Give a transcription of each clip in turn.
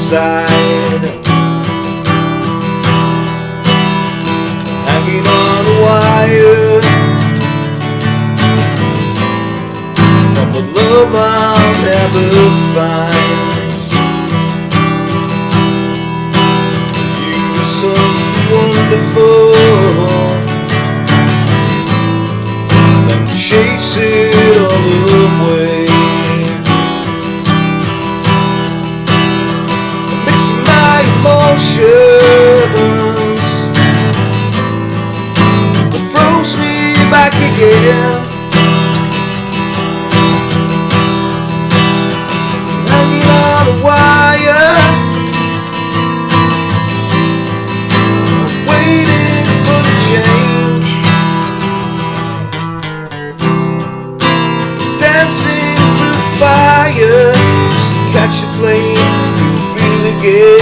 side, hanging on a wire from a love I'll never find. You were something wonderful, then chase it all away. Mixing my emotions that throws me back again. Hanging on a wire, waiting for the change. Dancing through the fire, just to catch the flame you really get.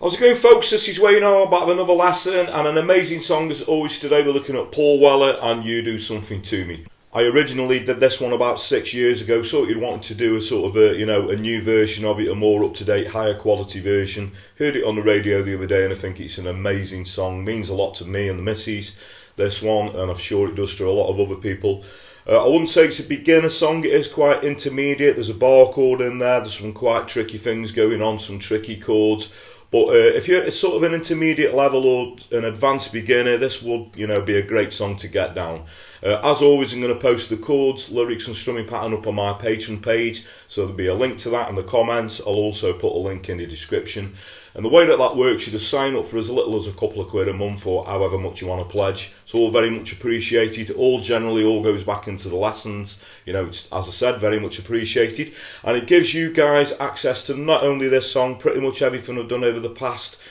How's it going, folks? This is Wayne R, back with another lesson and an amazing song as always. Today we're looking at Paul Weller and You Do Something To Me. I originally did this one about 6 years ago, sort of wanted to do a sort of a new version of it, a more up-to-date, higher quality version. Heard it on the radio the other day and I think it's an amazing song. Means a lot to me and the missus, this one, and I'm sure it does to a lot of other people. I wouldn't say it's a beginner song, it is quite intermediate. There's a bar chord in there, there's some quite tricky things going on, some tricky chords. But if you're at sort of an intermediate level or an advanced beginner, this would, be a great song to get down. As always, I'm going to post the chords, lyrics and strumming pattern up on my Patreon page, so there'll be a link to that in the comments. I'll also put a link in the description. And the way that works, you just sign up for as little as a couple of quid a month or however much you want to pledge. It's all very much appreciated. All goes back into the lessons. It's, as I said, very much appreciated. And it gives you guys access to not only this song, pretty much everything I've done over the past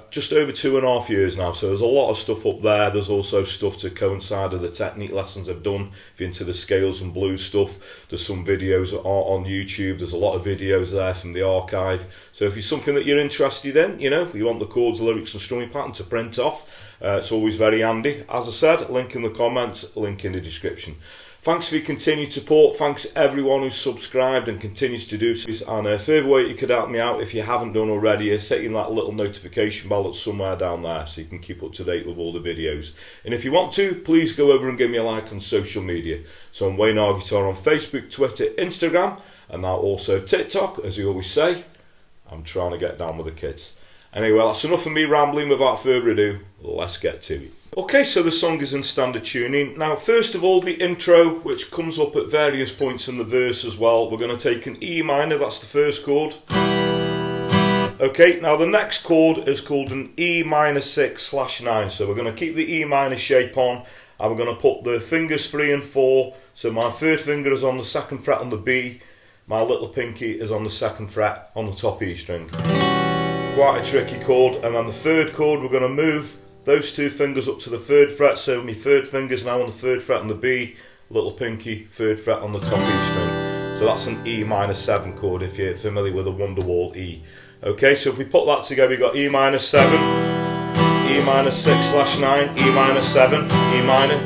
just over 2.5 years now. So there's a lot of stuff up there. There's also stuff to coincide with the technique lessons I've done. If you're into the scales and blues stuff, there's some videos that are on YouTube. There's a lot of videos there from the archive. So if it's something that you're interested in, you want the chords, lyrics and strumming pattern to print off, it's always very handy. As I said, link in the comments, link in the description. Thanks for your continued support. Thanks everyone who's subscribed and continues to do so. And a further way you could help me out if you haven't done already is hitting that little notification bell that's somewhere down there so you can keep up to date with all the videos. And if you want to, please go over and give me a like on social media. So I'm Wayne R Guitar on Facebook, Twitter, Instagram, and now also TikTok. As you always say, I'm trying to get down with the kids. Anyway, that's enough of me rambling. Without further ado, let's get to it. Okay, so the song is in standard tuning. Now, first of all, the intro, which comes up at various points in the verse as well. We're going to take an E minor, that's the first chord. Okay, now the next chord is called an E minor 6/9. So we're going to keep the E minor shape on, and we're going to put the fingers 3 and 4. So my third finger is on the 2nd fret on the B. My little pinky is on the 2nd fret on the top E string. Quite a tricky chord. And then the third chord, we're going to move those two fingers up to the 3rd fret, so my 3rd finger's now on the 3rd fret on the B, little pinky, 3rd fret on the top E string. So that's an E minor 7 chord if you're familiar with a Wonderwall E. Okay, so if we put that together, we've got E minor 7, E minor 6/9, E minor 7, E minor.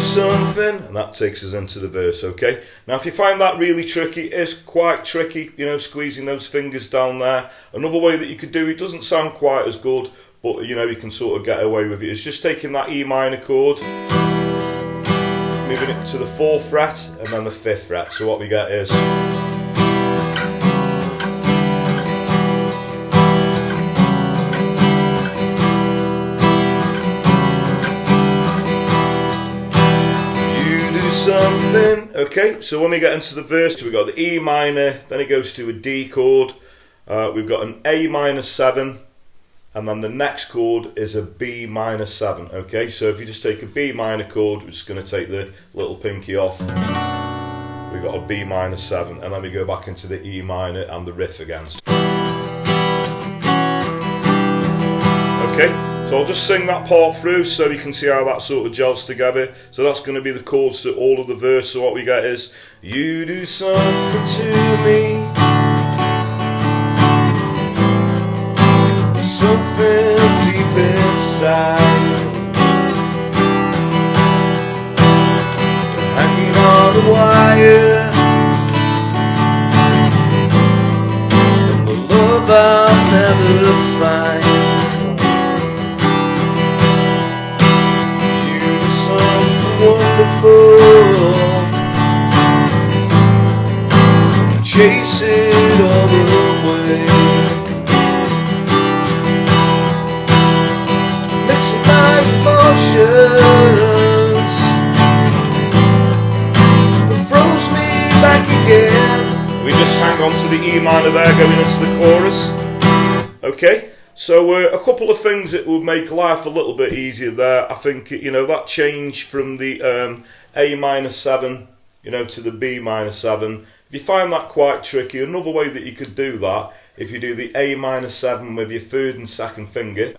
Something, and that takes us into the verse. Okay, now if you find that really tricky, it's quite tricky, squeezing those fingers down there. Another way that you could do it, doesn't sound quite as good, but you can sort of get away with it, is just taking that E minor chord, moving it to the 4th fret and then the 5th fret. So what we get is something. Okay, so when we get into the verse, we've got the E minor, then it goes to a D chord, we've got an A minor 7, and then the next chord is a B minor 7. Okay, so if you just take a B minor chord, we're just going to take the little pinky off, we've got a B minor 7, and then we go back into the E minor and the riff again. Okay, so I'll just sing that part through so you can see how that sort of gels together. So that's going to be the chords to all of the verse. So what we get is, you do something to me, something deep inside, hanging on the wire, and the love I'll never find. You do something wonderful, chase it all away. Emotions that throws me back again. We just hang on to the E minor there going into the chorus. Okay, so a couple of things that will make life a little bit easier there. I think, you know, that change from the A minor 7, you know, to the B minor 7. If you find that quite tricky, another way that you could do that, if you do the A minor 7 with your third and second finger.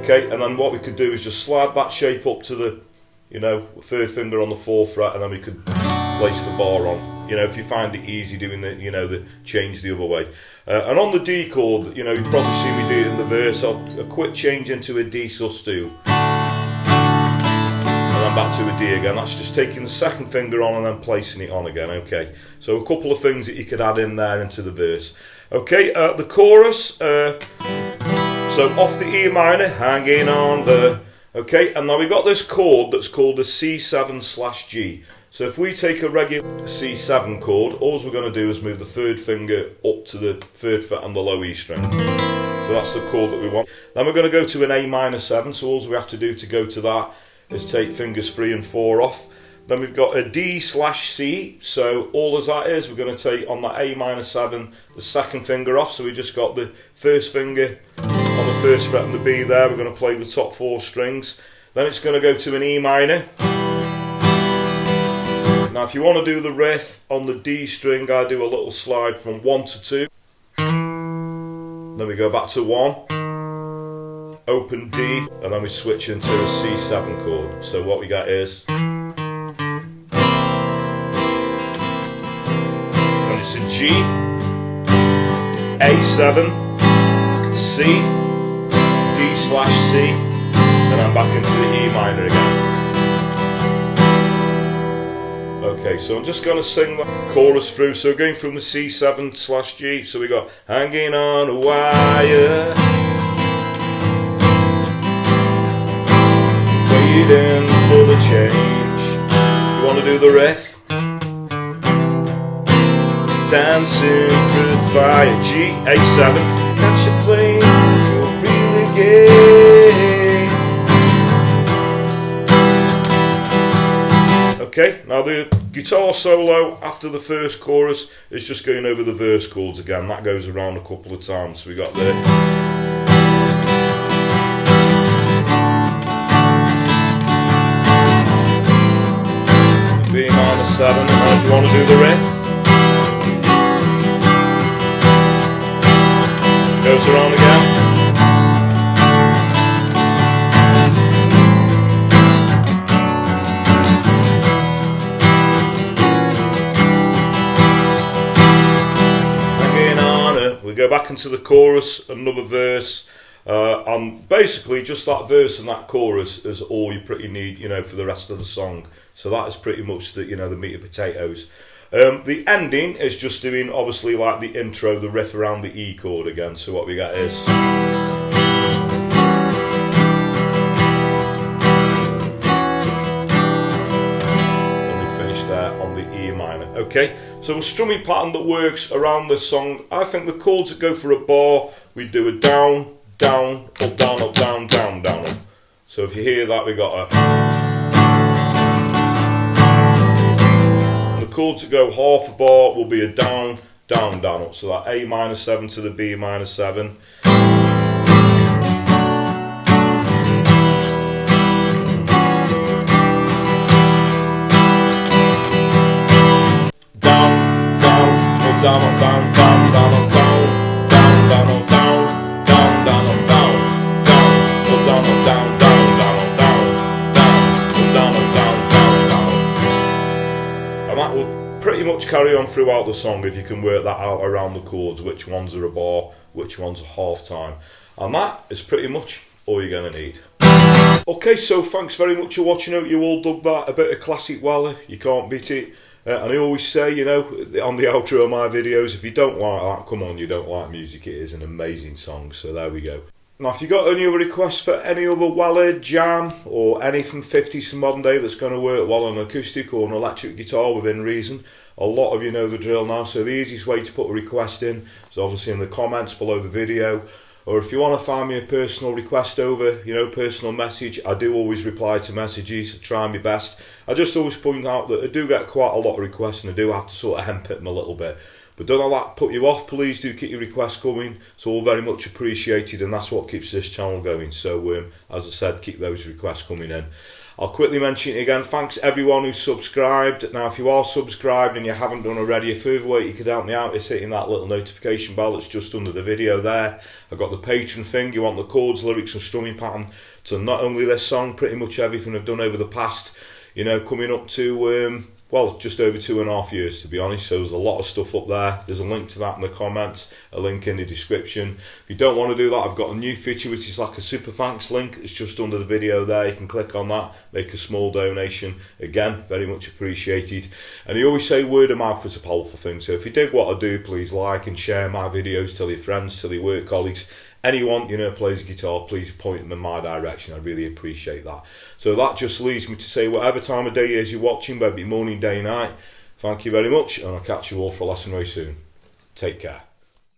Okay, and then what we could do is just slide that shape up to the, you know, third finger on the 4th fret, and then we could place the bar on. You know, if you find it easy doing the, you know, the change the other way. And on the D chord, you know, you probably see me do it in the verse. A quick change into a D sus2, and then back to a D again. That's just taking the second finger on and then placing it on again. Okay, so a couple of things that you could add in there into the verse. Okay, the chorus. So off the E minor, hanging on the, okay, and now we got this chord that's called the C7/G. So if we take a regular C7 chord, all we're going to do is move the third finger up to the 3rd fret on the low E string. So that's the chord that we want. Then we're going to go to an A minor 7, so all we have to do to go to that is take fingers 3 and 4 off. Then we've got a D/C, so all as that is, we're going to take on that A minor 7, the second finger off, so we just got the first finger on the 1st fret and the B there. We're going to play the top 4 strings. Then it's going to go to an E minor. Now if you want to do the riff on the D string, I do a little slide from 1 to 2. Then we go back to 1, open D, and then we switch into a C7 chord. So what we got is, and it's a G, A7, C, D/C, and I'm back into the E minor again. Okay, so I'm just going to sing the chorus through. So going from the C7/G, so we got hanging on a wire, waiting for the change. You want to do the riff? Dancing through the fire, G, A7, catch a flame, you'll really get. Okay, now the guitar solo after the first chorus is just going over the verse chords again. That goes around a couple of times. So we got the B minor 7, and then if you want to do the riff, goes around again. We go back into the chorus, another verse, and basically just that verse and that chorus is all you pretty need, you know, for the rest of the song. So that is pretty much the, you know, the meat and potatoes. The ending is just doing obviously like the intro, the riff around the E chord again. So what we got is, and we finish there on the E minor. Okay, so a strumming pattern that works around this song. I think the chords that go for a bar, we do a down, down, up, down, up, down, down, down, up. So if you hear that, we got a. And the chords that go half a bar will be a down, down, down, up. So that A minor 7 to the B minor 7. Down, down, down, down, down, down, down, down, down, down, down, down, down. pretty much carry on throughout the song if you can work that out around the chords, which ones are a bar, which ones are half time. And that is pretty much all you're going to need. Okay, so thanks very much for watching. Hope you all dug that. A bit of classic Weller, you can't beat it. And I always say, you know, on the outro of my videos, if you don't like that, come on, you don't like music. It is an amazing song, so there we go. Now, if you got any other requests for any other Weller, jam, or anything 50s to modern day that's going to work well on an acoustic or an electric guitar within reason, a lot of you know the drill now, so the easiest way to put a request in is obviously in the comments below the video. Or if you want to find me a personal request over, you know, personal message, I do always reply to messages, try my best. I just always point out that I do get quite a lot of requests and I do have to sort of hemp them a little bit. But don't let that put you off, please do keep your requests coming. It's all very much appreciated and that's what keeps this channel going. So as I said, keep those requests coming in. I'll quickly mention it again, thanks everyone who's subscribed. Now if you are subscribed and you haven't done already, a further way you could help me out is hitting that little notification bell that's just under the video there. I've got the Patreon thing, you want the chords, lyrics and strumming pattern to not only this song, pretty much everything I've done over the past, you know, coming up to well, just over 2.5 years to be honest, so there's a lot of stuff up there. There's a link to that in the comments, a link in the description. If you don't want to do that, I've got a new feature which is like a super thanks link. It's just under the video there, you can click on that, make a small donation. Again, very much appreciated. And you always say word of mouth is a powerful thing, so if you dig what I do, please like and share my videos, tell your friends, tell your work colleagues. Anyone, you know, plays a guitar, please point them in my direction. I really appreciate that. So that just leaves me to say whatever time of day it is you're watching, whether it be morning, day, night, thank you very much, and I'll catch you all for a lesson very soon. Take care.